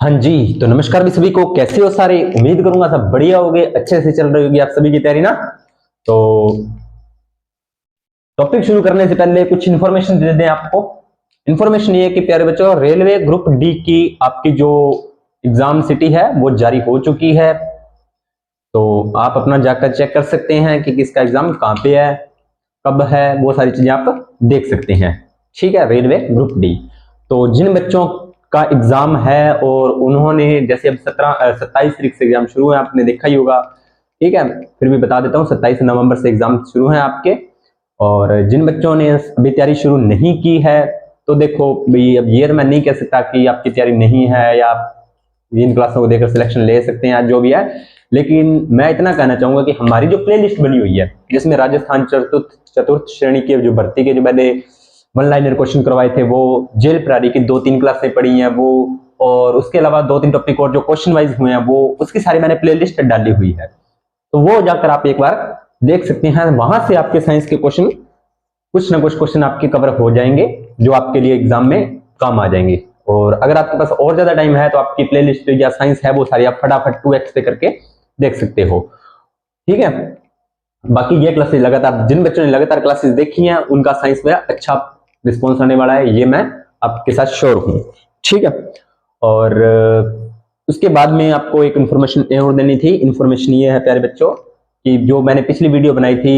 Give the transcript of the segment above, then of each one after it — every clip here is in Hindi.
हाँ जी, तो नमस्कार भी सभी को। कैसे हो सारे? उम्मीद करूंगा सब बढ़िया होगे, अच्छे से चल रही होगी आप सभी की तैयारी ना। तो टॉपिक शुरू करने से पहले कुछ इन्फॉर्मेशन दे दें आपको। इन्फॉर्मेशन ये है कि प्यारे बच्चों, रेलवे ग्रुप डी की आपकी जो एग्जाम सिटी है वो जारी हो चुकी है। तो आप अपना जाकर चेक कर सकते हैं कि किसका एग्जाम कहाँ पे है, कब है, वो सारी चीजें आप देख सकते हैं। ठीक है, रेलवे ग्रुप डी। तो जिन बच्चों का एग्जाम है और उन्होंने जैसे अब 27 तारीख से एग्जाम शुरू है, आपने देखा ही होगा। ठीक है, फिर भी बता देता हूँ, 27 नवंबर से एग्जाम शुरू है आपके। और जिन बच्चों ने अभी तैयारी शुरू नहीं की है, तो देखो भाई, अब ये मैं नहीं कह सकता कि आपकी तैयारी नहीं है या आप इन क्लासों को देकर सिलेक्शन ले सकते हैं या जो भी है। लेकिन मैं इतना कहना चाहूंगा कि हमारी जो प्ले लिस्ट बनी हुई है, जिसमें राजस्थान चतुर्थ श्रेणी के जो भर्ती के जो मैंने वन लाइनर क्वेश्चन करवाए थे, वो जेल प्रहरी की 2-3 क्लासें पढ़ी हैं वो, और उसके अलावा 2-3 टॉपिक और जो क्वेश्चन वाइज हुए हैं वो, उसकी सारी मैंने प्ले लिस्ट डाली हुई है। तो वो जाकर आप एक बार देख सकते हैं। वहां से आपके साइंस के क्वेश्चन, कुछ ना कुछ क्वेश्चन आपके कवर हो जाएंगे जो आपके लिए एग्जाम में काम आ जाएंगे। और अगर आपके पास और ज्यादा टाइम है तो आपकी प्लेलिस्ट या साइंस है वो सारी आप फटाफट 2x पे करके देख सकते हो। ठीक है, बाकी ये क्लासेस लगातार, जिन बच्चों ने लगातार क्लासेस देखी हैं उनका साइंस में अच्छा रिस्पॉन्स आने वाला है, ये मैं आपके साथ श्योर हूँ। ठीक है, और उसके बाद में आपको एक इन्फॉर्मेशन और देनी थी। इन्फॉर्मेशन ये है प्यारे बच्चों कि जो मैंने पिछली वीडियो बनाई थी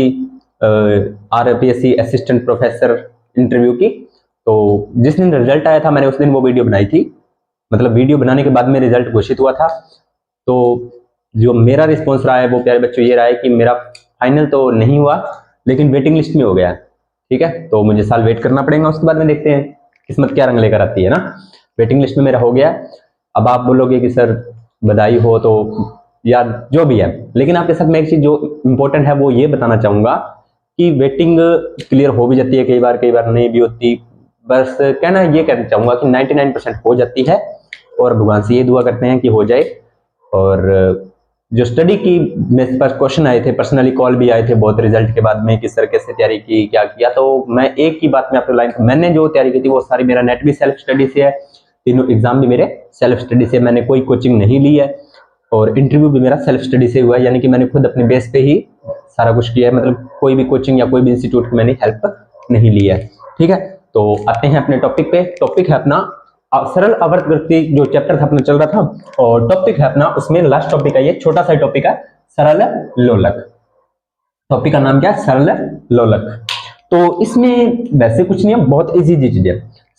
RPSC असिस्टेंट प्रोफेसर इंटरव्यू की, तो जिस दिन रिजल्ट आया था मैंने उस दिन वो वीडियो बनाई थी। मतलब वीडियो बनाने के बाद में रिजल्ट घोषित हुआ था। तो जो मेरा रिस्पॉन्स रहा है वो प्यारे बच्चों ये रहा है कि मेरा फाइनल तो नहीं हुआ, लेकिन वेटिंग लिस्ट में हो गया। ठीक है, तो मुझे साल वेट करना पड़ेगा, उसके बाद में देखते हैं किस्मत क्या रंग लेकर आती है ना। वेटिंग लिस्ट में मेरा हो गया। अब आप बोलोगे कि सर बधाई हो, तो या जो भी है, लेकिन आपके साथ मैं एक चीज जो इंपॉर्टेंट है वो ये बताना चाहूंगा कि वेटिंग क्लियर हो भी जाती है, कई बार नहीं भी होती। बस कहना ये कहना चाहूंगा कि 99% हो जाती है, और भगवान से ये दुआ करते हैं कि हो जाए। और जो स्टडी की मेरे पास क्वेश्चन आए थे, पर्सनली कॉल भी आए थे बहुत रिजल्ट के बाद में कि सर कैसे तैयारी की, क्या किया, तो मैं एक ही बात में आपको लाइन, मैंने जो तैयारी की थी वो सारी, मेरा नेट भी सेल्फ स्टडी से है, तीनों एग्जाम भी मेरे सेल्फ स्टडी से, मैंने कोई कोचिंग नहीं ली है, और इंटरव्यू भी मेरा सेल्फ स्टडी से हुआ है, यानी कि मैंने खुद अपने बेस पे ही सारा कुछ किया है। मतलब कोई भी कोचिंग या कोई भी इंस्टीट्यूट की मैंने हेल्प नहीं ली है। ठीक है, तो आते हैं अपने टॉपिक पे। टॉपिक है अपना सरल आवर्त गति, जो चैप्टर था अपना चल रहा था, और टॉपिक है अपना, उसमें लास्ट टॉपिक है, ये छोटा सा टॉपिक है, सरल लोलक। टॉपिक का नाम क्या है? सरल लोलक। तो इसमें वैसे कुछ नहीं है, बहुत इजी चीज है।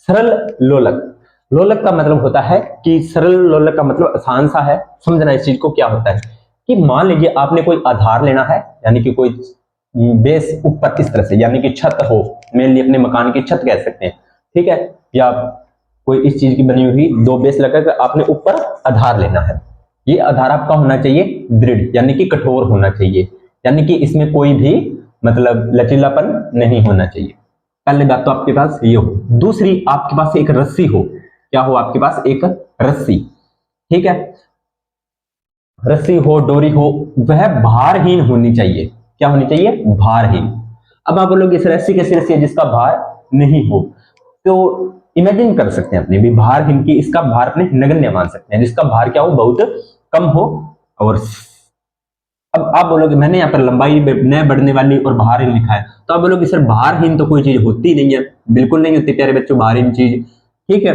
सरल लोलक, लोलक का मतलब होता है कि, सरल लोलक का मतलब आसान सा है समझना इस चीज को। क्या होता है कि मान लीजिए आपने कोई आधार लेना है, यानी कि कोई बेस ऊपर इस तरह से, यानी कि छत हो, मेनली अपने मकान की छत कह सकते हैं। ठीक है, या कोई इस चीज की बनी हुई 2 बेस लगाकर आपने ऊपर आधार लेना है। ये आधार आपका होना चाहिए दृढ़, यानी कि कठोर होना चाहिए, यानी कि इसमें कोई भी मतलब लचीलापन नहीं होना चाहिए। पहली बात तो आपके पास ये हो। दूसरी, आपके पास एक रस्सी हो। क्या हो आपके पास? एक रस्सी। ठीक है, रस्सी हो, डोरी हो, वह भारहीन होनी चाहिए। क्या होनी चाहिए? भारहीन। अब आप बोलोगे इस रस्सी कैसी रस्सी है जिसका भार नहीं हो? तो इमेजिन कर सकते हैं अपने भी, भारहीन की, इसका भार अपने नगण्य मान सकते हैं, जिसका भार क्या हो? बहुत कम हो। और अब आप बोलोगे मैंने यहाँ पर लंबाई न बढ़ने वाली और भारहीन लिखा है, तो आप बोलोगे सर भारहीन तो कोई चीज होती नहीं है। बिल्कुल नहीं होती प्यारे बच्चों भारहीन चीज। ठीक है,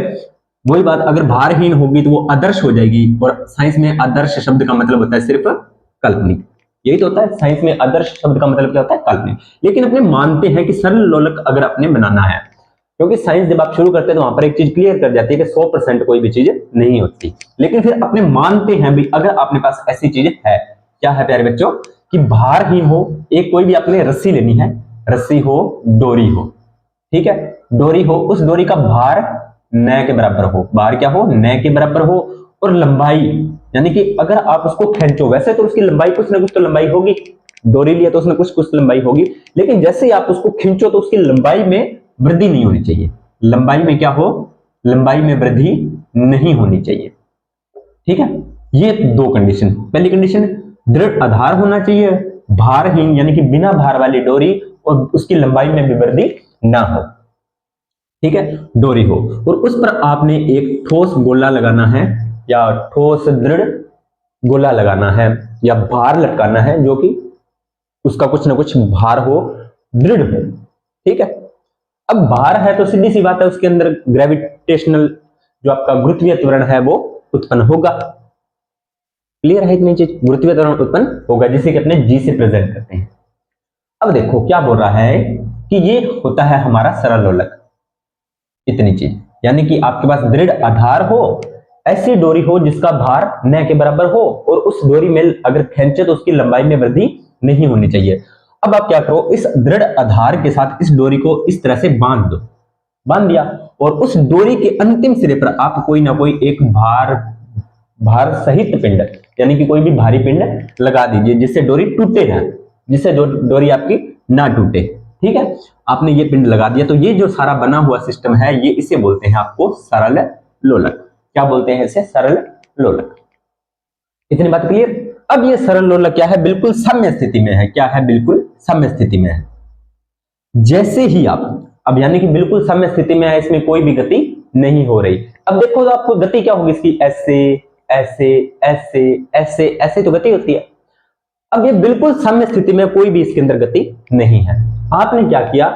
वही बात, अगर भारहीन होगी तो वो आदर्श हो जाएगी, और साइंस में आदर्श शब्द का मतलब होता है सिर्फ काल्पनिक। यही तो होता है, साइंस में आदर्श शब्द का मतलब क्या होता है? काल्पनिक। लेकिन अपने मानते हैं कि सरल लोलक अगर अपने बनाना है, क्योंकि साइंस जब आप शुरू करते हैं तो वहां पर एक चीज क्लियर कर जाती है कि 100% कोई भी चीज नहीं होती। लेकिन फिर अपने मानते हैं भी, अगर अपने पास ऐसी चीज है, क्या है प्यारे बच्चों, कि भारहीन हो, एक कोई भी आपने रस्सी लेनी है, रस्सी हो, डोरी हो। ठीक है, डोरी हो, उस डोरी का भार न के बराबर हो, भार क्या हो? न के बराबर हो। और लंबाई, यानी कि अगर आप उसको खींचो, वैसे तो उसकी लंबाई कुछ ना कुछ तो लंबाई होगी, डोरी लिया तो उसमें कुछ कुछ लंबाई होगी, लेकिन जैसे ही आप उसको खींचो तो उसकी लंबाई में वृद्धि नहीं होनी चाहिए। लंबाई में क्या हो? लंबाई में वृद्धि नहीं होनी चाहिए। ठीक है, ये 2 कंडीशन। पहली कंडीशन, दृढ़ आधार होना चाहिए, भारहीन यानी कि बिना भार वाली डोरी, और उसकी लंबाई में भी वृद्धि ना हो। ठीक है, डोरी हो, और उस पर आपने एक ठोस गोला लगाना है, या ठोस दृढ़ गोला लगाना है या भार लटकाना है जो कि उसका कुछ ना कुछ भार हो, दृढ़ हो। ठीक है, अब भार है तो सीधी सी बात है उसके अंदर ग्रेविटेशनल जो आपका गुरुत्वीय त्वरण है वो उत्पन्न होगा। क्लियर है इतनी चीज, गुरुत्वीय त्वरण उत्पन्न होगा जिसे कि अपने जी से प्रेजेंट करते हैं। अब देखो क्या बोल रहा है कि ये होता है हमारा सरल लोलक, इतनी चीज, यानी कि आपके पास दृढ़ आधार हो, ऐसी डोरी हो जिसका भार न के बराबर हो और उस डोरी में अगर खींचे तो उसकी लंबाई में वृद्धि नहीं होनी चाहिए। अब आप क्या करो, इस दृढ़ आधार के साथ इस डोरी को इस तरह से बांध दो, बांध दिया, और उस डोरी के अंतिम सिरे पर आप कोई ना कोई एक भार सहित पिंड यानी कि कोई भी भारी पिंड लगा दीजिए जिससे डोरी टूटे ना, जिससे डोरी आपकी ना टूटे। ठीक है, आपने ये पिंड लगा दिया तो ये जो सारा बना हुआ सिस्टम है ये इसे बोलते हैं आपको सरल लोलक। क्या बोलते हैं इसे? सरल लोलक। इतनी बात क्लियर। अब ये सरल लोलक क्या है? बिल्कुल साम्य स्थिति में है। क्या है? बिल्कुल साम्य स्थिति में है। जैसे ही आप, अब यानी कि बिल्कुल साम्य स्थिति में है, इसमें कोई भी गति नहीं हो रही। अब देखो तो आपको गति क्या होगी इसकी? ऐसे ऐसे ऐसे ऐसे ऐसे तो गति होती है। अब ये बिल्कुल साम्य स्थिति में, कोई भी इसके अंदर गति नहीं है। आपने क्या किया,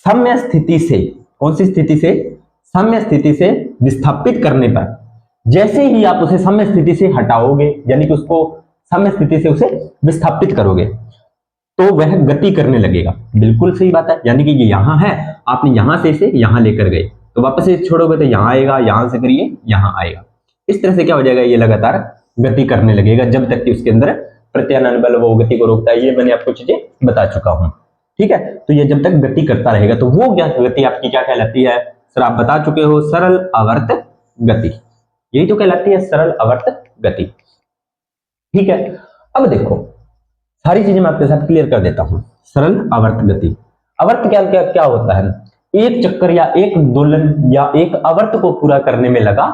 साम्य स्थिति से, कौन सी स्थिति से? साम्य स्थिति से विस्थापित करने पर जैसे ही आप उसे साम्य स्थिति से हटाओगे, यानी कि उसको साम्य स्थिति से उसे विस्थापित करोगे, तो वह गति करने लगेगा। बिल्कुल सही बात है, यानी कि ये यहां है, आपने यहां से इसे यहां लेकर गए तो वापस से छोड़ोगे तो यहां आएगा, यहां से करिए यहां आएगा। इस तरह से क्या हो जाएगा, ये लगातार गति करने लगेगा जब तक कि उसके अंदर प्रत्यानयन बल वो गति को रोकता है। ये मैंने आपको चीजें बता चुका हूं। ठीक है, तो ये जब तक गति करता रहेगा तो वो क्या गति आपकी क्या कहलाती है? सर आप बता चुके हो, सरल आवर्त गति। यही तो कहलाती है सरल आवर्त गति। ठीक है, अब देखो सारी चीजें मैं आपके साथ क्लियर कर देता हूं। सरल आवर्त गति, आवर्त क्या क्या क्या होता है? एक चक्कर या एक दोलन या एक आवर्त को पूरा करने में लगा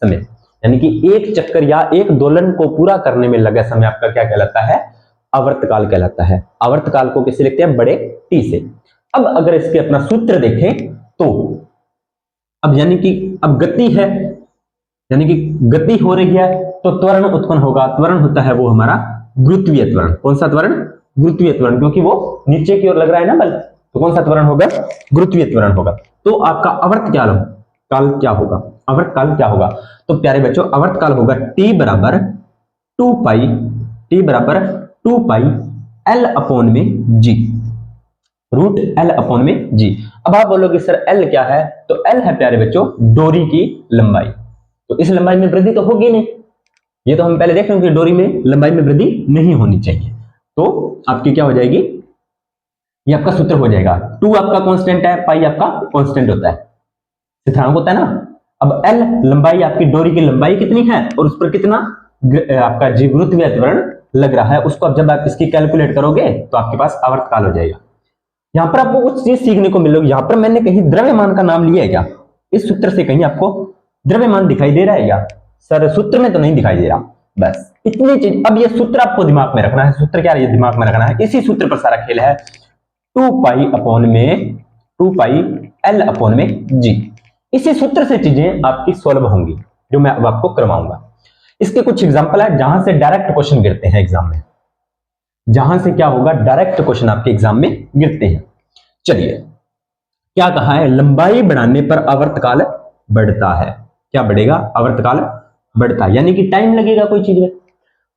समय, यानी कि एक चक्कर या एक दोलन को पूरा करने में लगा समय आपका क्या कहलाता है? आवर्तकाल कहलाता है। आवर्तकाल को किससे लिखते हैं? बड़े टी से। अब अगर इसके अपना सूत्र देखें तो अब यानी कि अब गति है, यानी कि गति हो रही है तो त्वरण उत्पन्न होगा। त्वरण होता है वो हमारा गुरुत्वीय त्वरण। कौन सा त्वरण? गुरुत्वीय त्वरण, क्योंकि वो नीचे की ओर लग रहा है ना बल, तो कौन सा त्वरण होगा? गुरुत्वीय त्वरण होगा। तो आपका आवर्त काल क्या होगा? आवर्त काल क्या होगा? तो प्यारे बच्चों आवर्त काल होगा टी बराबर 2 पाई एल अपॉन में जी, रूट एल अपॉन में जी। अब आप बोलोगे सर एल क्या है? तो एल है प्यारे बच्चों डोरी की लंबाई। तो इस लंबाई में वृद्धि तो होगी नहीं, ये तो हम पहले देख रहे हैं कि डोरी में लंबाई में वृद्धि नहीं होनी चाहिए। तो आपकी क्या हो जाएगी? ये आपका सूत्र हो जाएगा। 2 आपका कांस्टेंट है, पाई आपका कांस्टेंट होता है, स्थिरांक होता है ना। अब एल लंबाई आपकी डोरी की लंबाई कितनी है और उस पर कितना आपका जी गुरुत्वीय त्वरण लग रहा है, उसको अब जब आप इसकी कैलकुलेट करोगे तो आपके पास आवर्तकाल हो जाएगा। यहां पर आपको कुछ चीज सीखने को मिलेगी। यहां पर मैंने कहीं द्रव्यमान का नाम लिया है क्या? इस सूत्र से कहीं आपको द्रव्यमान दिखाई दे रहा है क्या? सर सूत्र में तो नहीं दिखाई दे रहा। बस इतनी चीज, अब ये सूत्र आपको दिमाग में रखना है। सूत्र क्या है? ये दिमाग में रखना है, इसी सूत्र पर सारा खेल है। 2 पाई एल अपॉन में जी। इसी सूत्र से चीजें आपकी सॉल्व होंगी जो मैं अब आपको करवाऊंगा। इसके कुछ एग्जांपल है जहां से डायरेक्ट क्वेश्चन गिरते हैं एग्जाम में, जहां से क्या होगा डायरेक्ट क्वेश्चन आपके एग्जाम में गिरते हैं। चलिए क्या कहा है? लंबाई बढ़ाने पर आवर्तकाल बढ़ता है। क्या बढ़ेगा? आवर्तकाल बढ़ता है, यानी कि टाइम लगेगा कोई चीज में।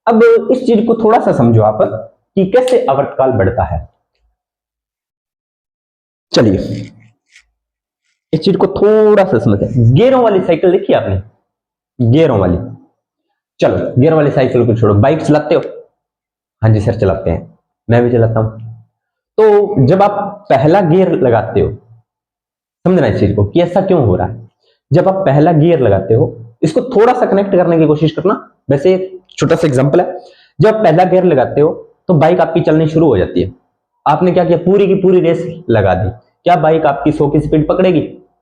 अब इस चीज को थोड़ा सा समझो आप कि कैसे आवर्तकाल बढ़ता है। चलिए इस चीज को थोड़ा सा समझते हैं। गियरों वाली साइकिल देखी आपने? गियरों वाली, चलो गियर वाली साइकिल को छोड़ो, बाइक चलाते हो? हाँ जी सर चलाते हैं, मैं भी चलाता हूं। तो जब आप पहला गियर लगाते हो, समझना इस चीज को कि ऐसा क्यों हो रहा है। जब आप पहला गियर लगाते हो, इसको थोड़ा सा कनेक्ट करने की कोशिश करना। वैसे छोटा सा एग्जांपल है, जब आप पहला गियर लगाते हो तो बाइक आपकी चलनी शुरू हो जाती है। आपने क्या किया? पूरी की पूरी रेस लगा दी। क्या बाइक आपकी 100 की स्पीड पकड़ेगी?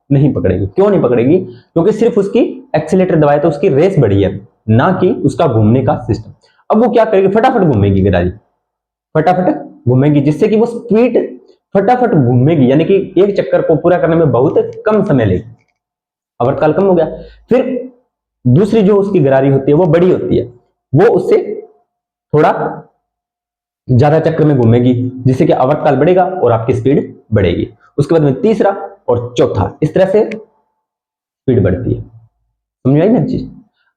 नहीं पकड़ेगी। क्यों नहीं पकड़ेगी? क्योंकि सिर्फ उसकी एक्सीलेटर दबाए तो उसकी रेस बढ़ी है, ना कि उसका घूमने का सिस्टम। अब वो क्या करेगी? फटाफट घूमेगी गदारी, फटाफट घूमेगी, जिससे कि वो स्पीड फटाफट घूमेगी, यानी कि एक चक्कर को पूरा करने में बहुत कम समय लेगी। आवर्तकाल कम हो गया। फिर दूसरी जो उसकी गरारी होती है वो बड़ी होती है, वो उससे थोड़ा ज्यादा चक्र में घूमेगी, जिससे कि आवर्तकाल बढ़ेगा और आपकी स्पीड बढ़ेगी। उसके बाद में तीसरा और चौथा, इस तरह से स्पीड बढ़ती है। समझ आई ना चीज?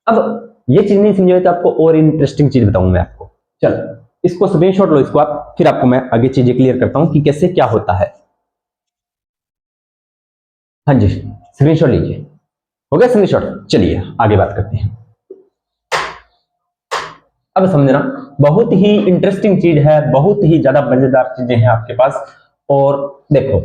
अब ये चीज नहीं समझ तो आपको और इंटरेस्टिंग चीज बताऊंगा मैं आपको। चलो इसको स्क्रीनशॉट लो, इसको आप, फिर आपको मैं आगे चीजें क्लियर करता हूं कि कैसे क्या होता है। हाँ जी, स्क्रीनशॉट लीजिए। हो गया स्क्रीनशॉट? चलिए आगे बात करते हैं। अब समझना, बहुत ही इंटरेस्टिंग चीज है, बहुत ही ज्यादा मजेदार चीजें हैं आपके पास। और देखो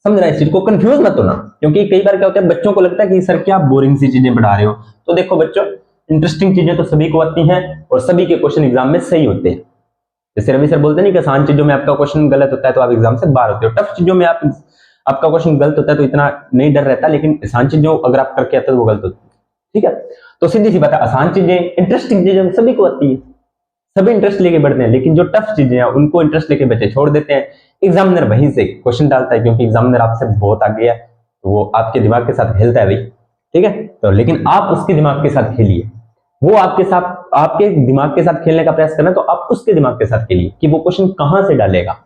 समझना, इस चीज को कंफ्यूज मत होना, क्योंकि कई बार क्या होता है बच्चों को लगता है कि सर क्या बोरिंग सी चीजें पढ़ा रहे हो। तो देखो बच्चों, इंटरेस्टिंग चीजें तो सभी को आती हैं और सभी के क्वेश्चन एग्जाम में सही होते हैं। जैसे रवि सर बोलते नहीं कि आसान चीजों में आपका क्वेश्चन गलत होता है तो आप एग्जाम से बाहर होते हो, टफ चीजों में आपका क्वेश्चन गलत होता है तो इतना नहीं डर रहता, लेकिन आसान चीजों अगर आप करके आते हो तो वो गलत होती है। ठीक है, तो सीधी सी बात है, आसान चीजें इंटरेस्टिंग चीजें सभी को आती है, सभी इंटरेस्ट लेके बढ़ते हैं, लेकिन जो टफ चीजें हैं उनको इंटरेस्ट लेके बच्चे छोड़ देते हैं। एग्जामिनर वहीं से क्वेश्चन डालता है, क्योंकि एग्जामिनर आपसे बहुत आगे है, तो वो आपके दिमाग के साथ खेलता है भाई। ठीक है, तो लेकिन आप उसके दिमाग के साथ खेलिए, वो आपके साथ आपके दिमाग के साथ खेलने का प्रयास करना, तो आप उसके दिमाग के साथ खेलिए कि वो क्वेश्चन कहां से डालेगा।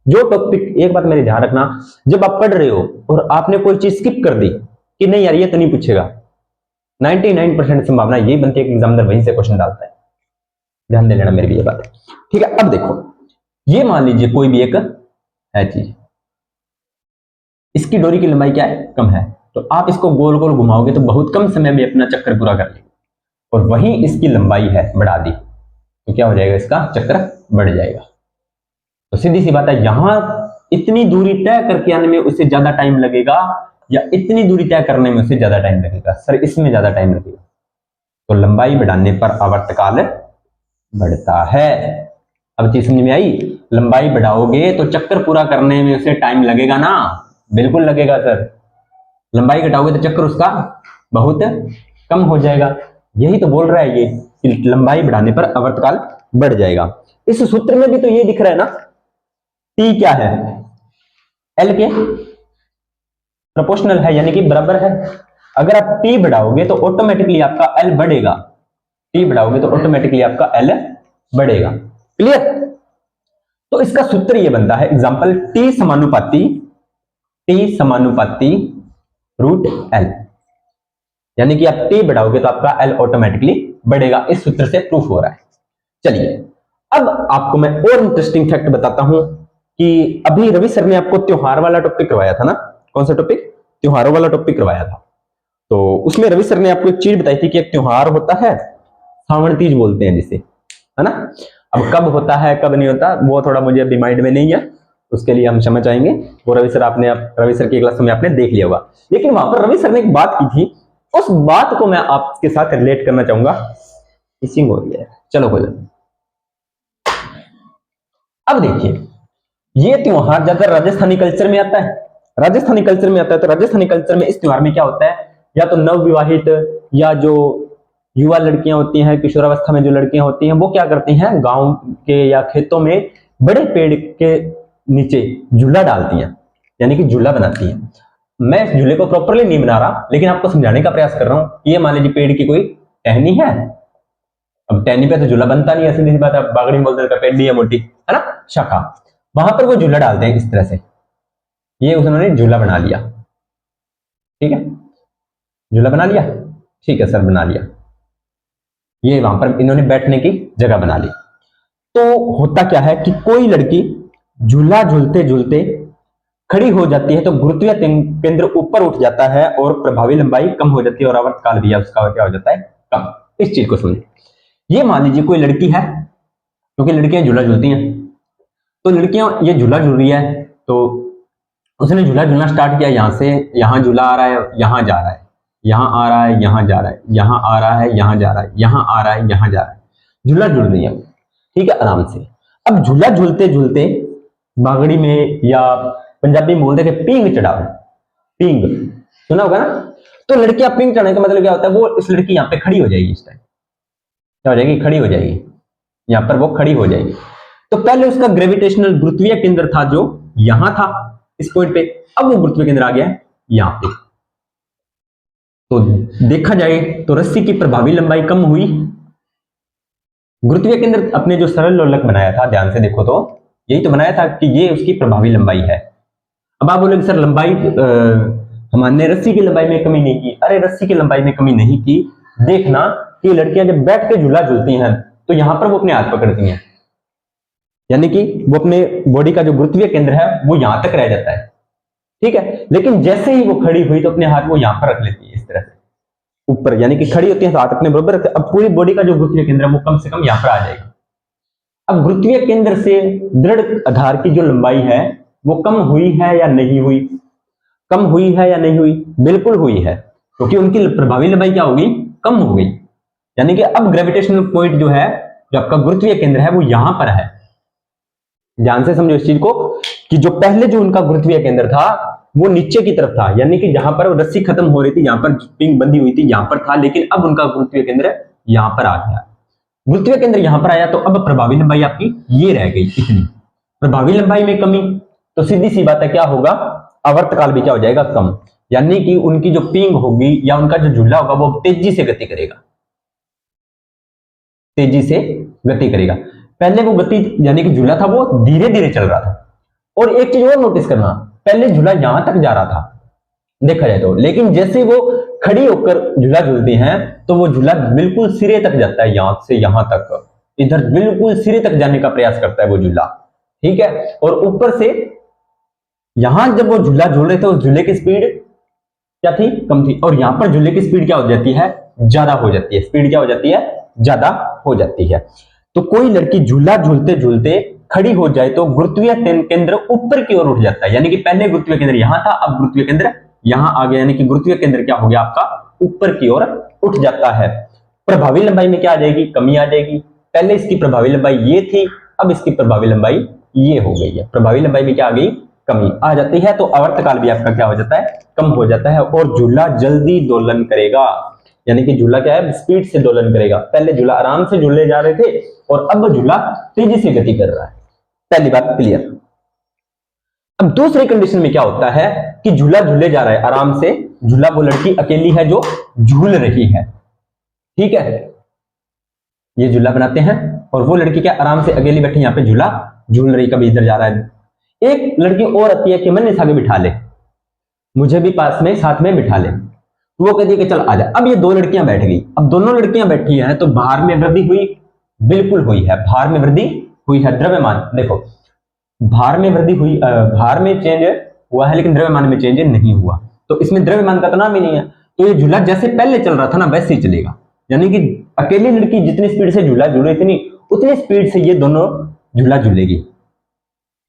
जो टॉपिक, एक बात मेरे ध्यान रखना, जब आप पढ़ रहे हो और आपने कोई चीज स्किप कर दी कि नहीं यार ये तो नहीं पूछेगा, 99% संभावना यही बनती है कि एग्जामिनर वहीं से क्वेश्चन डालता है। ध्यान दे लेना मेरी भी ये बात है। ठीक है, अब देखो, ये मान लीजिए कोई भी एक है चीज, इसकी डोरी की लंबाई क्या है, कम है, तो आप इसको गोल गोल घुमाओगे तो बहुत कम समय में अपना चक्कर पूरा कर लेंगे। और वहीं इसकी लंबाई है बढ़ा दी, तो क्या हो जाएगा, इसका चक्कर बढ़ जाएगा। तो सीधी सी बात है, यहां इतनी दूरी तय करके आने में उससे ज्यादा टाइम लगेगा या इतनी दूरी तय करने में उससे ज्यादा टाइम लगेगा, सर इसमें ज्यादा टाइम लगेगा। तो लंबाई बढ़ाने पर आवर्तकाल बढ़ता है। अब चीज समझ में आई? लंबाई बढ़ाओगे तो चक्कर पूरा करने में उसे टाइम लगेगा ना, बिल्कुल लगेगा सर। लंबाई घटाओगे तो चक्कर उसका बहुत कम हो जाएगा। यही तो बोल रहा है ये कि लंबाई बढ़ाने पर आवर्तकाल बढ़ जाएगा। इस सूत्र में भी तो ये दिख रहा है ना, टी क्या है, एल के प्रोपोर्शनल है, यानी कि बराबर है। अगर आप टी बढ़ाओगे तो ऑटोमेटिकली आपका एल बढ़ेगा, टी बढ़ाओगे तो ऑटोमेटिकली आपका एल बढ़ेगा। क्लियर? तो इसका सूत्र ये बनता है, एग्जांपल टी समानुपाती रूट एल, यानी कि आप टी बढ़ाओगे तो आपका एल ऑटोमेटिकली बढ़ेगा। इस सूत्र से प्रूफ हो रहा है। चलिए अब आपको मैं और इंटरेस्टिंग फैक्ट बताता हूं कि अभी रवि सर ने आपको त्योहार वाला टॉपिक करवाया था ना, कौन सा टॉपिक, त्योहारों वाला टॉपिक करवाया था। तो उसमें रवि सर ने आपको एक चीज बताई थी कि एक त्योहार होता है, सावन तीज बोलते हैं जिसे, है ना। अब कब होता है कब नहीं होता वो थोड़ा मुझे अभी माइंड में नहीं है, उसके लिए हम क्षमा चाहेंगे। वो रवि सर की क्लास में आपने देख लिया होगा। लेकिन वहां पर रवि सर ने एक बात की थी, उस बात को मैं आपके साथ रिलेट करना चाहूंगा। मिसिंग हो रही है, चलो कोई। अब देखिए, ये त्योहार ज्यादातर राजस्थानी कल्चर में आता है, राजस्थानी कल्चर में आता है। तो राजस्थानी कल्चर में इस त्योहार में क्या होता है, या तो नवविवाहित या जो युवा लड़कियां होती हैं, किशोरावस्था में जो लड़कियां होती हैं, वो क्या करती हैं, गांव के या खेतों में बड़े पेड़ के नीचे झूला डालती हैं, यानी कि झूला बनाती हैं। मैं इस झूले को प्रॉपरली नहीं बना रहा, लेकिन आपको समझाने का प्रयास कर रहा हूं। ये मान लीजिए पेड़ की कोई टहनी है, अब टहनी पे तो झूला बनता नहीं है, सीधी सी बात है, बागड़ी बोलते हैं पेड़ी है मोटी, है ना, शाखा, वहां पर वो झूला डालते हैं इस तरह से। ये उन्होंने झूला बना लिया, ठीक है, झूला बना लिया, ठीक है सर बना लिया। ये वहां पर इन्होंने बैठने की जगह बना ली। तो होता क्या है कि कोई लड़की झूला झूलते झूलते खड़ी हो जाती है, तो गुरुत्वीय केंद्र ऊपर उठ जाता है और प्रभावी लंबाई कम हो जाती है और आवर्तकाल भी उसका क्या हो जाता है, कम। इस चीज को समझिए। ये मान लीजिए कोई लड़की है, क्योंकि लड़कियां झूला झूलती हैं, तो लड़कियां ये झूला झूल रही है, तो उसने झूला झूलना स्टार्ट किया, यहां से यहां झूला आ रहा है, यहां जा रहा है, यहां आ रहा है, यहां जा रहा है, यहां आ रहा है, यहां जा रहा है, यहां आ रहा है, यहां जा रहा है, झूला झूल रही है, ठीक है, आराम से। अब झूला झूलते झूलते बागड़ी में या पंजाबी में बोलते हैं पींग चढ़ाओ, पींग सुना होगा ना। तो लड़कियां पींग चढ़ाने का मतलब क्या होता है, वो इस लड़की यहाँ पे खड़ी हो जाएगी, इस टाइम क्या हो जाएगी, खड़ी हो जाएगी, यहां पर वो खड़ी हो जाएगी। तो पहले उसका ग्रेविटेशनल गुरुत्वीय केंद्र था जो यहां था इस पॉइंट पे, अब वो गुरुत्वीय केंद्र आ गया है यहां पे। तो देखा जाए तो रस्सी की प्रभावी लंबाई कम हुई। गुरुत्वीय केंद्र अपने जो सरल लोलक बनाया था, ध्यान से देखो तो यही तो बनाया था कि ये उसकी प्रभावी लंबाई है। अब आप बोलोगे सर लंबाई हमने रस्सी की लंबाई में कमी नहीं की। अरे रस्सी की लंबाई में कमी नहीं की। देखना कि लड़कियां जब बैठ के झूला झूलती हैं तो यहां पर वो अपने हाथ पकड़ती हैं, यानी कि वो अपने बॉडी का जो गुरुत्वीय केंद्र है वो यहां तक रह जाता है, ठीक है। लेकिन जैसे ही वो खड़ी हुई तो अपने हाथ वो यहां पर रख लेती है, इस तरह से ऊपर, यानी कि खड़ी होती है तो हाथ अपने बराबर रखते हैं। अब पूरी बॉडी का जो गुरुत्वीय केंद्र है वो कम से कम यहां पर आ जाएगा। अब गुरुत्वीय केंद्र से दृढ़ आधार की जो लंबाई है वो कम हुई है या नहीं हुई? कम हुई है या नहीं हुई? बिल्कुल हुई है, क्योंकि उनकी प्रभावी लंबाई क्या होगी? कम हो गई। यानी कि अब ग्रेविटेशनल पॉइंट जो है, जो आपका गुरुत्वीय केंद्र है, वो यहां पर है। ध्यान से समझो इस चीज को कि जो पहले जो उनका गुरुत्वीय केंद्र था वो नीचे की तरफ था, यानी कि जहां पर रस्सी खत्म हो रही थी, यहां पर पिंग बंधी हुई थी, यहां पर था। लेकिन अब उनका गुरुत्वीय केंद्र यहां पर आ गया। गुरुत्वीय केंद्र यहां पर आया तो अब प्रभावी लंबाई आपकी ये रह गई, इतनी। प्रभावी लंबाई में कमी, तो सीधी सी बात है क्या होगा? आवर्तकाल भी क्या हो जाएगा? कम। यानी कि उनकी जो पिंग होगी या उनका जो झूला होगा वो तेजी से गति करेगा, तेजी से गति करेगा। पहले वो गति यानी कि झूला था वो धीरे धीरे चल रहा था। और एक चीज और नोटिस करना, पहले झूला यहां तक जा रहा था देखा जाए तो, लेकिन जैसे वो खड़ी होकर झूला झूलती हैं तो वो झूला बिल्कुल सिरे तक जाता है, यहां से यहां तक, इधर बिल्कुल सिरे तक जाने का प्रयास करता है वो झूला, ठीक है। और ऊपर से यहां जब वो झूला झूल रहे थे उस झूले की स्पीड क्या थी? कम थी। और यहां पर झूले की स्पीड क्या हो जाती है? ज्यादा हो जाती है। स्पीड क्या हो जाती है? ज्यादा हो जाती है। तो कोई लड़की झूला झूलते झूलते खड़ी हो जाए तो गुरुत्वीय केंद्र ऊपर की ओर उठ जाता है, यानी कि पहले गुरुत्वीय केंद्र यहां था, अब गुरुत्वीय केंद्र यहां आ गया, यानी कि गुरुत्वीय केंद्र क्या हो गया आपका? ऊपर की ओर उठ जाता है। प्रभावी लंबाई में क्या आ जाएगी? कमी आ जाएगी। पहले इसकी प्रभावी लंबाई ये थी, अब इसकी प्रभावी लंबाई ये हो गई है। प्रभावी लंबाई में क्या आ गई? कमी आ जाती है। तो आवर्तकाल भी आपका क्या हो जाता है? कम हो जाता है। और झूला जल्दी दोलन करेगा, यानी कि झूला क्या है? स्पीड से दोलन करेगा। पहले झूला आराम से झूले जा रहे थे और अब झूला तेजी से गति कर रहा है। पहली बात क्लियर। अब दूसरी कंडीशन में क्या होता है कि झूला झूले जा रहा है आराम से, झूला वो लड़की अकेली है जो झूल रही है, ठीक है। ये झूला बनाते हैं और वो लड़की क्या आराम से अकेली बैठी यहां पे झूला झूल रही, कभी इधर जा रहा है। एक लड़की और आती है कि मन इस आगे बिठा ले, मुझे भी पास में साथ में बिठा ले। वो कहती है कि चल आजा। अब ये दो लड़कियां बैठ गई। अब दोनों लड़कियां बैठी हैं तो भार में वृद्धि हुई? बिल्कुल हुई है, भार में वृद्धि हुई है। द्रव्यमान देखो, भार में वृद्धि हुई, भार में चेंज हुआ है लेकिन द्रव्यमान में चेंज नहीं हुआ। तो इसमें द्रव्यमान का तो नाम ही नहीं है। तो ये झूला जैसे पहले चल रहा था ना वैसे ही चलेगा, यानी कि अकेली लड़की जितनी स्पीड से झूला झूल रही थी उतनी स्पीड से ये दोनों झूला झूलेगी,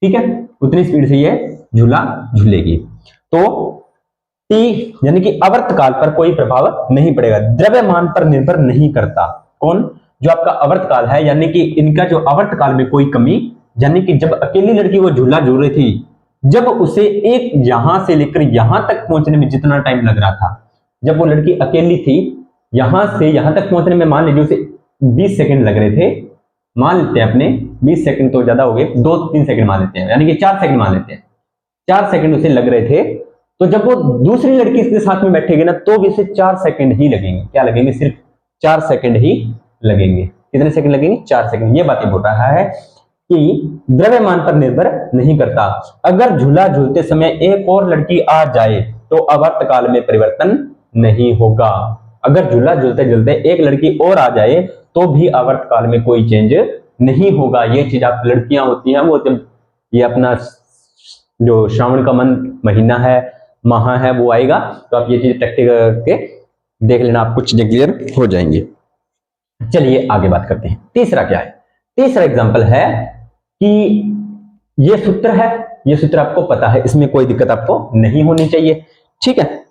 ठीक है। उतनी स्पीड से ये झूला झूलेगी। तो टी यानी कि आवर्तकाल पर कोई प्रभाव नहीं पड़ेगा, द्रव्यमान पर निर्भर नहीं करता। कौन? जो आपका आवर्तकाल है, यानी कि इनका जो आवर्तकाल में कोई कमी, यानी कि जब अकेली लड़की वो झूला झूल रही थी, जब उसे एक यहां से लेकर यहां तक पहुंचने में जितना टाइम लग रहा था, जब वो लड़की अकेली थी यहां से यहां तक पहुंचने में मान लीजिए उसे 20 सेकंड लग रहे थे, मान लेते हैं अपने 20 सेकंड तो ज्यादा हो गए, 2-3 सेकंड मान लेते हैं, यानी कि 4 सेकंड मान लेते हैं, 4 सेकंड उसे लग रहे थे। तो जब वो दूसरी लड़की इसके साथ में बैठेगी ना तो भी इसे 4 सेकंड ही लगेंगे। क्या लगेंगे? सिर्फ 4 सेकंड ही लगेंगे। कितने सेकंड लगेंगे? 4 सेकंड। ये बातें बोल रहा है कि द्रव्यमान पर निर्भर नहीं करता। अगर झूला झूलते समय एक और लड़की आ जाए तो आवर्तकाल में परिवर्तन नहीं होगा। अगर झूला झूलते झूलते एक लड़की और आ जाए तो भी आवर्तकाल में कोई चेंज नहीं होगा। ये चीज आप लड़कियां होती हैं वो जब ये अपना जो श्रावण का महीना है, माह है, वो आएगा तो आप ये चीज प्रैक्टिस करके देख लेना, आपको चीजें क्लियर हो जाएंगी। चलिए आगे बात करते हैं। तीसरा क्या है? तीसरा एग्जांपल है कि ये सूत्र है, ये सूत्र आपको पता है, इसमें कोई दिक्कत आपको नहीं होनी चाहिए, ठीक है।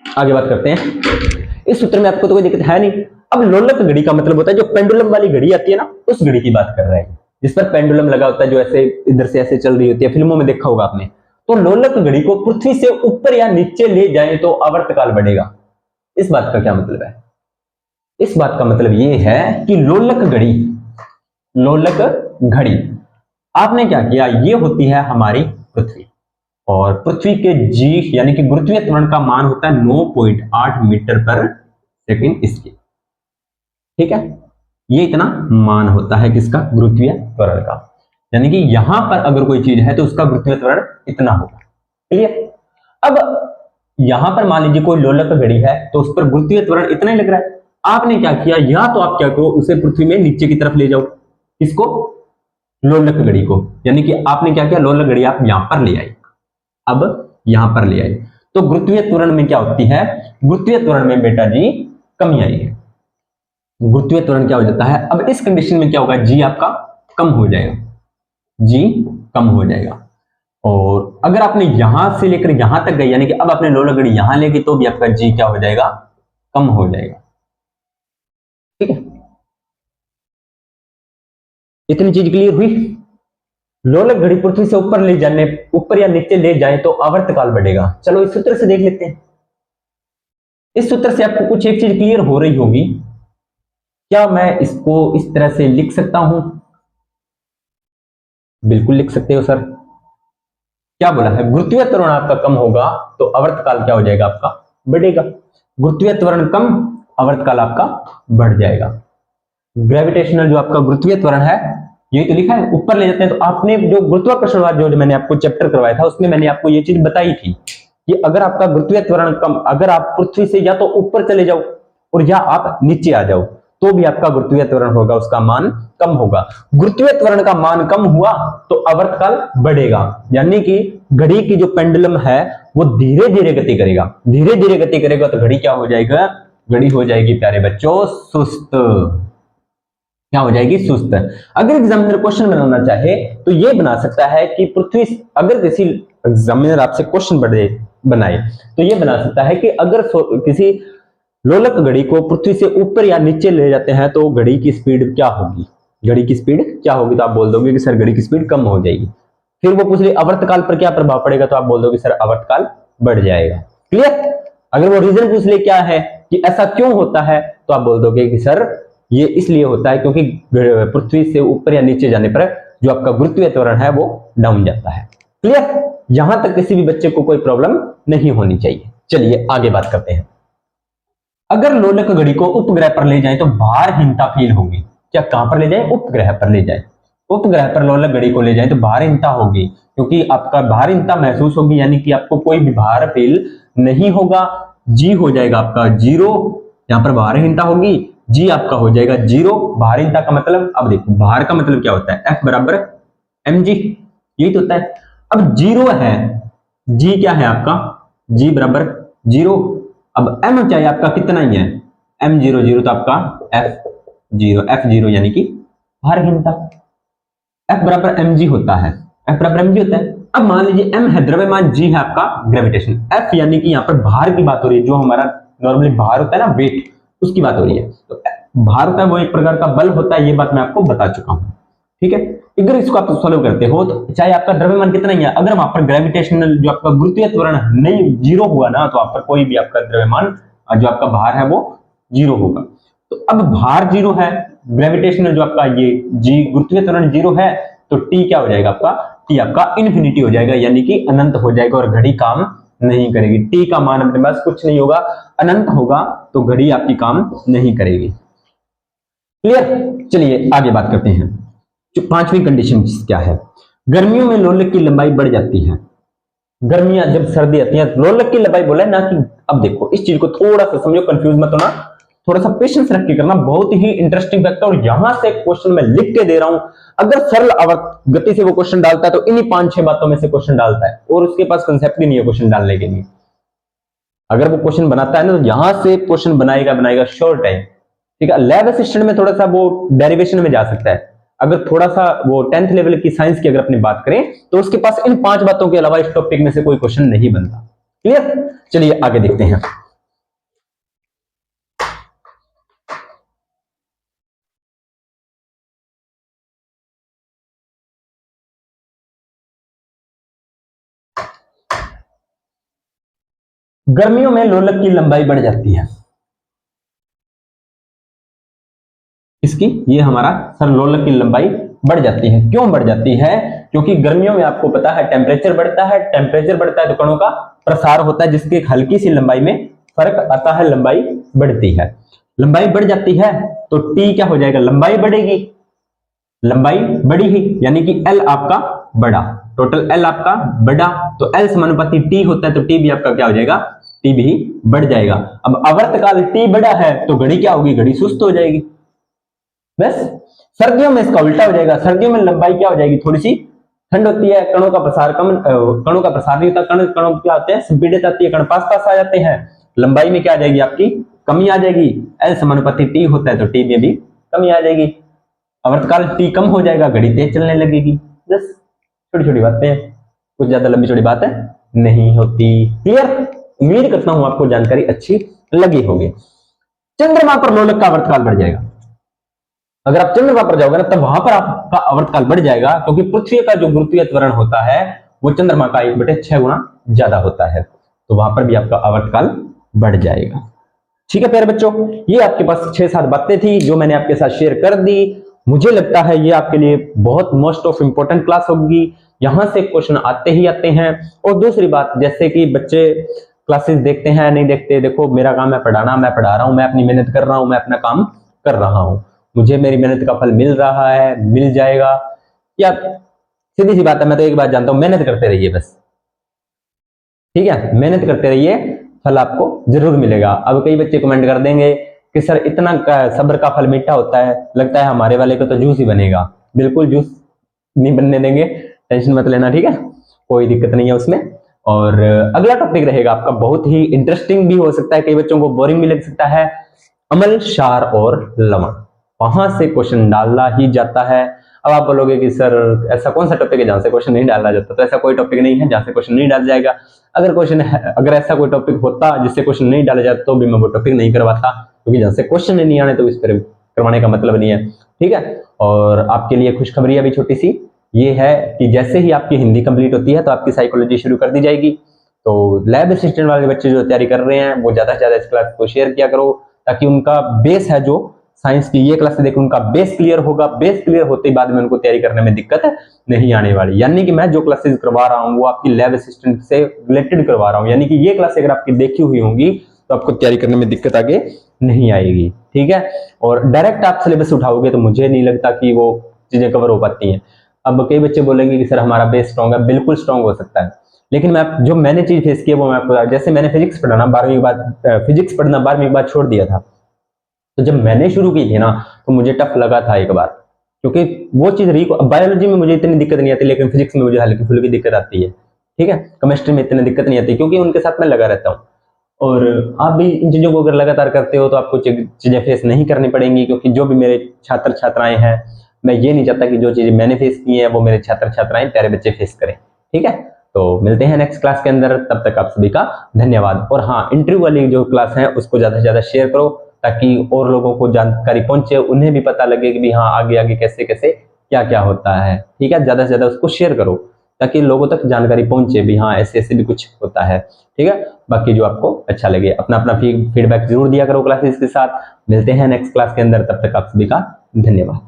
आगे बात करते हैं। इस सूत्र में आपको तो कोई दिक्कत है नहीं। अब लोलक घड़ी का मतलब होता है जो पेंडुलम वाली घड़ी आती है ना, उस घड़ी की बात कर रहे हैं जिस पर पेंडुलम लगा होता है, जो ऐसे इधर से ऐसे चल रही होती है, फिल्मों में देखा होगा आपने। तो लोलक घड़ी को पृथ्वी से ऊपर या नीचे ले जाए तो आवर्तकाल बढ़ेगा। इस बात का क्या मतलब है? इस बात का मतलब यह है कि लोलक घड़ी, लोलक घड़ी आपने क्या किया, ये होती है हमारी पृथ्वी और पृथ्वी के जी यानी कि गुरुत्वीय त्वरण का मान होता है 9.8 मीटर पर सेकंड स्क्वायर। ठीक है, ये इतना मान होता है किसका, गुरुत्वीय त्वरण का। यानी कि यहां पर अगर कोई चीज है तो उसका गुरुत्वीय त्वरण इतना होगा। क्लियर। अब यहां पर मान लीजिए कोई लोलक घड़ी है तो उस पर गुरुत्वीय त्वरण इतना ही लग रहा है। आपने क्या किया, या तो आप क्या करो, उसे पृथ्वी में नीचे की तरफ ले जाओ, इसको लोलक घड़ी को, यानी कि आपने क्या किया, लोलक घड़ी आप यहां पर ले आई, अब यहां पर ले आई, तो गुरुत्वीय त्वरण में क्या होती है, गुरुत्वीय त्वरण में बेटा जी कमी आई है। गुरुत्वीय त्वरण क्या हो जाता है, अब इस कंडीशन में क्या होगा, जी आपका कम हो जाएगा, जी कम हो जाएगा। और अगर आपने यहां से लेकर यहां तक गए, यानी कि अब आपने लोलक घड़ी यहां लेगी, तो भी आपका जी क्या हो जाएगा, कम हो जाएगा। ठीक है, इतनी चीज क्लियर हुई। लोलक घड़ी पृथ्वी से ऊपर ले जाने, ऊपर या नीचे ले जाए तो आवर्तकाल बढ़ेगा। चलो इस सूत्र से देख लेते हैं। इस सूत्र से आपको कुछ एक चीज क्लियर हो रही होगी। क्या मैं इसको इस तरह से लिख सकता हूं? बिल्कुल लिख सकते हो सर। क्या बोला है, गुरुत्वीय त्वरण आपका कम होगा तो आवर्तकाल क्या हो जाएगा, आपका बढ़ेगा। गुरुत्वीय त्वरण कम, आवर्तकाल आपका बढ़ जाएगा। ग्रेविटेशनल जो आपका गुरुत्वीय त्वरण है, ये तो लिखा है, ऊपर ले जाते हैं। तो आपने जो गुरुत्वाकर्षणवाद जो मैंने आपको चैप्टर करवाया था, उसमें मैंने आपको ये चीज बताई थी कि अगर आपका गुरुत्वीय त्वरण कम, अगर आप पृथ्वी से या तो ऊपर चले जाओ और या आप नीचे आ जाओ, तो भी आपका गुरुत्वीय त्वरण होगा, उसका मान कम होगा। गुरुत्वीय त्वरण का मान कम हुआ तो आवर्तकाल बढ़ेगा, यानी कि घड़ी की जो पेंडुलम है वो धीरे धीरे गति करेगा, धीरे धीरे गति करेगा तो घड़ी क्या हो जाएगा, घड़ी हो जाएगी प्यारे बच्चों सुस्त। क्या हो जाएगी, सुस्त। अगर एग्जामिनर क्वेश्चन बनाना चाहे तो ये बना सकता है कि पृथ्वी, अगर किसी एग्जामिनर आपसे क्वेश्चन बनाए तो ये बना सकता है कि अगर किसी लोलक घड़ी को पृथ्वी से ऊपर या नीचे ले जाते हैं तो घड़ी की स्पीड क्या होगी, घड़ी की स्पीड क्या होगी, तो आप बोल दोगे कि सर घड़ी की स्पीड कम हो जाएगी। फिर वो पूछ रही आवर्तकाल पर क्या प्रभाव पड़ेगा, तो आप बोल दोगे सर आवर्तकाल बढ़ जाएगा। क्लियर। अगर वो रीजन पूछ ले क्या है कि ऐसा क्यों होता है, तो आप बोल दोगे कि सर ये इसलिए होता है क्योंकि पृथ्वी से ऊपर या नीचे जाने पर जो आपका गुरुत्वीय त्वरण है वो डाउन जाता है। क्लियर। यहां तक किसी भी बच्चे को कोई प्रॉब्लम नहीं होनी चाहिए। चलिए आगे बात करते हैं। अगर लोलक घड़ी को उपग्रह पर ले जाए तो भारहीनता फील होगी। क्या कहां पर ले जाए, उपग्रह पर ले जाए, उपग्रह पर लोलक घड़ी को ले जाए तो भारहीनता होगी, क्योंकि आपका भारहीनता महसूस होगी, यानी कि आपको कोई भी भार फील नहीं होगा। जी हो जाएगा आपका जीरो, यहां पर भारहीनता होगी, जी आपका हो जाएगा जीरो। भारहीनता का मतलब, अब देखो भार का मतलब क्या होता है, एफ बराबर एम जी, यही तो होता है। अब जीरो है, जी क्या है आपका, जी बराबर जीरो। अब एम चाहिए आपका कितना ही है, एम जीरो जीरो, तो आपका एफ जीरो, एफ जीरो यानी कि भारहीनता। एफ बराबर एम जी होता है, एफ बराबर एम जी होता है। अब मान लीजिए एम है द्रव्यमान, जी है आपका ग्रेविटेशन, एफ यानी कि यहाँ पर भार की बात हो रही है, जो हमारा नॉर्मली भार होता है ना, वेट, उसकी बात हो रही है। तो भार होता है वो एक प्रकार का बल होता है, ये बात मैं आपको बता चुका हूं। ठीक है, अगर इसको आप सॉल्व करते हो तो चाहे आपका द्रव्यमान कितना ही है, अगर वहां पर ग्रेविटेशनल जो आपका गुरुत्वीय त्वरण नहीं जीरो हुआ ना, तो आप पर कोई भी आपका द्रव्यमान जो आपका भार है वो जीरो होगा। तो अब भार जीरो है, ग्रेविटेशनल जो आपका ये जी गुरुत्वीय त्वरण जीरो है, तो टी क्या हो जाएगा आपका, टी आपका इन्फिनिटी हो जाएगा, यानी कि अनंत हो जाएगा और घड़ी काम नहीं करेगी। टी का मान अपने पास कुछ नहीं होगा, अनंत होगा, तो घड़ी आपकी काम नहीं करेगी। क्लियर। चलिए आगे बात करते हैं। पांचवी कंडीशन क्या है, गर्मियों में लोलक की लंबाई बढ़ जाती है। गर्मियां जब सर्दी आती है, लोलक की लंबाई बोला है ना कि, अब देखो इस चीज को थोड़ा सा समझो, कंफ्यूज मत होना, थोड़ा सा पेशेंस रख के करना, बहुत ही इंटरेस्टिंग फैक्ट है। और यहां से क्वेश्चन मैं लिख के दे रहा हूं, अगर सरल गति से वो क्वेश्चन डालता है तो इन्हीं 5-6 बातों में से क्वेश्चन डालता है, और उसके पास कंसेप्ट भी नहीं है क्वेश्चन डालने के लिए। अगर वो क्वेश्चन बनाता है ना, तो यहां से क्वेश्चन बनाएगा बनाएगा श्योर टाइम। ठीक है, लैब असिस्टेंट में थोड़ा सा वो डेरिवेशन में जा सकता है। अगर थोड़ा सा वो 10th लेवल की साइंस की अगर अपनी बात करें तो उसके पास इन 5 बातों के अलावा इस टॉपिक में से कोई क्वेश्चन नहीं बनता। क्लियर। चलिए आगे देखते हैं। गर्मियों में लोलक की लंबाई बढ़ जाती है। इसकी ये हमारा सर लोलक की लंबाई बढ़ जाती है। क्यों बढ़ जाती है? क्योंकि गर्मियों में आपको पता है टेम्परेचर बढ़ता है, टेम्परेचर बढ़ता है तो कणों का प्रसार होता है, जिसकी एक हल्की सी लंबाई में फर्क आता है, लंबाई बढ़ती है। लंबाई बढ़ जाती है तो टी क्या हो जाएगा, लंबाई बढ़ेगी, लंबाई बढ़ी ही, यानी कि एल आपका बढ़ा, टोटल एल आपका बढ़ा, तो एल समानुपाती टी होता है, तो टी भी आपका क्या हो जाएगा, टी भी बढ़ जाएगा। अब आवर्तकाल टी बढ़ा है तो घड़ी क्या होगी, घड़ी सुस्त हो जाएगी। बस सर्दियों में इसका उल्टा हो जाएगा, सर्दियों में लंबाई क्या हो जाएगी, थोड़ी सी ठंड होती है, कणों का प्रसार कम, कणों का प्रसार नहीं होता, कणों क्या होते हैं, संपीड़ित आती है, कण पास पास आ जाते हैं, लंबाई में क्या आ जाएगी आपकी, कमी आ जाएगी। एल समानुपाती टी होता है तो टी में भी कमी आ जाएगी, आवर्तकाल टी कम हो जाएगा, घड़ी तेज चलने लगेगी। बस छोटी छोटी बातें, कुछ ज्यादा लंबी चौड़ी बातें नहीं होती। क्लियर? उम्मीद करता हूं आपको जानकारी अच्छी लगी होगी। चंद्रमा पर लोलक का आवर्तकाल बढ़ जाएगा। अगर आप चंद्रमा पर जाओगे ना तब वहां पर आपका आवर्तकाल बढ़ जाएगा, क्योंकि पृथ्वी का जो गुरुत्वीय त्वरण होता है वो चंद्रमा का 1/6 गुना ज्यादा होता है, तो वहां पर भी आपका आवर्तकाल बढ़ जाएगा। ठीक है प्यारे बच्चों, ये आपके पास 6-7 बातें थी जो मैंने आपके साथ शेयर कर दी। मुझे लगता है ये आपके लिए बहुत मोस्ट ऑफ इंपॉर्टेंट क्लास होगी, यहां से क्वेश्चन आते ही आते हैं। और दूसरी बात, जैसे कि बच्चे क्लासेस देखते हैं नहीं देखते, देखो मेरा काम है पढ़ाना, मैं पढ़ा रहा हूं, मैं अपनी मेहनत कर रहा हूं, मैं अपना काम कर रहा हूं, मुझे मेरी मेहनत का फल मिल रहा है, मिल जाएगा, या सीधी सी बात है, मैं तो एक बात जानता हूं, मेहनत करते रहिए बस। ठीक है, मेहनत करते रहिए, फल आपको जरूर मिलेगा। अब कई बच्चे कमेंट कर देंगे कि सर इतना सब्र का फल मीठा होता है, लगता है हमारे वाले को तो जूस ही बनेगा। बिल्कुल जूस नहीं बनने देंगे, टेंशन मत लेना, ठीक है, कोई दिक्कत नहीं है उसमें। और अगला टॉपिक रहेगा आपका बहुत ही इंटरेस्टिंग भी हो सकता है, कई बच्चों को बोरिंग भी लग सकता है, अम्ल, क्षार और लवण। वहां से क्वेश्चन डाला ही जाता है। अब आप बोलोगे कि सर ऐसा कौन सा टॉपिक है जहां से क्वेश्चन नहीं डाला जाता, तो ऐसा कोई टॉपिक नहीं है जहां से क्वेश्चन नहीं डाला जाएगा। अगर ऐसा कोई टॉपिक होता जिससे क्वेश्चन नहीं डाला जाता तो भी मैं वो टॉपिक नहीं करवाता, क्योंकि जहां से क्वेश्चन नहीं आने तो इस पर करवाने का मतलब नहीं है। ठीक है, और आपके लिए खुशखबरी अभी छोटी सी ये है कि जैसे ही आपकी हिंदी कंप्लीट होती है तो आपकी साइकोलॉजी शुरू कर दी जाएगी। तो लैब असिस्टेंट वाले बच्चे जो तैयारी कर रहे हैं वो ज्यादा से ज्यादा इस क्लास को शेयर किया करो, ताकि उनका बेस है जो साइंस की ये क्लास देखो, उनका बेस क्लियर होगा। बेस क्लियर होते ही बाद में उनको तैयारी करने में दिक्कत नहीं आने वाली। यानी कि मैं जो क्लासेस करवा रहा हूँ वो आपकी लैब असिस्टेंट से रिलेटेड करवा रहा हूँ, यानी कि ये क्लास अगर आपकी देखी हुई होंगी तो आपको तैयारी करने में दिक्कत आगे नहीं आएगी। ठीक है, और डायरेक्ट आप सिलेबस उठाओगे तो मुझे नहीं लगता कि वो चीजें कवर हो पाती हैं। अब कई बच्चे बोलेंगे कि सर हमारा बेस स्ट्रॉन्ग है, बिल्कुल स्ट्रॉन्ग हो सकता है, लेकिन जो मैंने चीज फेस की है वो मैं आपको, जैसे मैंने फिजिक्स पढ़ाना 12वीं के बाद, फिजिक्स पढ़ना 12वीं के बाद छोड़ दिया था, तो जब मैंने शुरू की थी ना तो मुझे टफ लगा था एक बार, क्योंकि वो चीज बायोलॉजी में मुझे इतनी दिक्कत नहीं आती, लेकिन फिजिक्स में मुझे हल्की फुल्की दिक्कत आती है। ठीक है, केमिस्ट्री में इतनी दिक्कत नहीं आती क्योंकि उनके साथ मैं लगा रहता हूँ। और आप भी इन चीजों को अगर लगातार करते हो तो आपको चीजें फेस नहीं करनी पड़ेंगी, क्योंकि जो भी मेरे छात्र छात्राएं हैं, मैं ये नहीं चाहता कि जो चीजें मैंने फेस की हैं वो मेरे छात्र छात्राएं प्यारे बच्चे फेस करें। ठीक है, तो मिलते हैं नेक्स्ट क्लास के अंदर, तब तक आप सभी का धन्यवाद। और हाँ, इंटरव्यू वाली जो क्लास है उसको ज्यादा से ज्यादा शेयर करो, ताकि और लोगों को जानकारी पहुंचे, उन्हें भी पता लगे कि भी हाँ आगे आगे कैसे कैसे क्या क्या होता है। ठीक है, ज्यादा से ज्यादा उसको शेयर करो ताकि लोगों तक जानकारी पहुंचे भी हाँ ऐसे ऐसे भी कुछ होता है। ठीक है, बाकी जो आपको अच्छा लगे अपना अपना फीडबैक जरूर दिया करो क्लासेस के साथ। मिलते हैं नेक्स्ट क्लास के अंदर, तब तक आप सभी का धन्यवाद।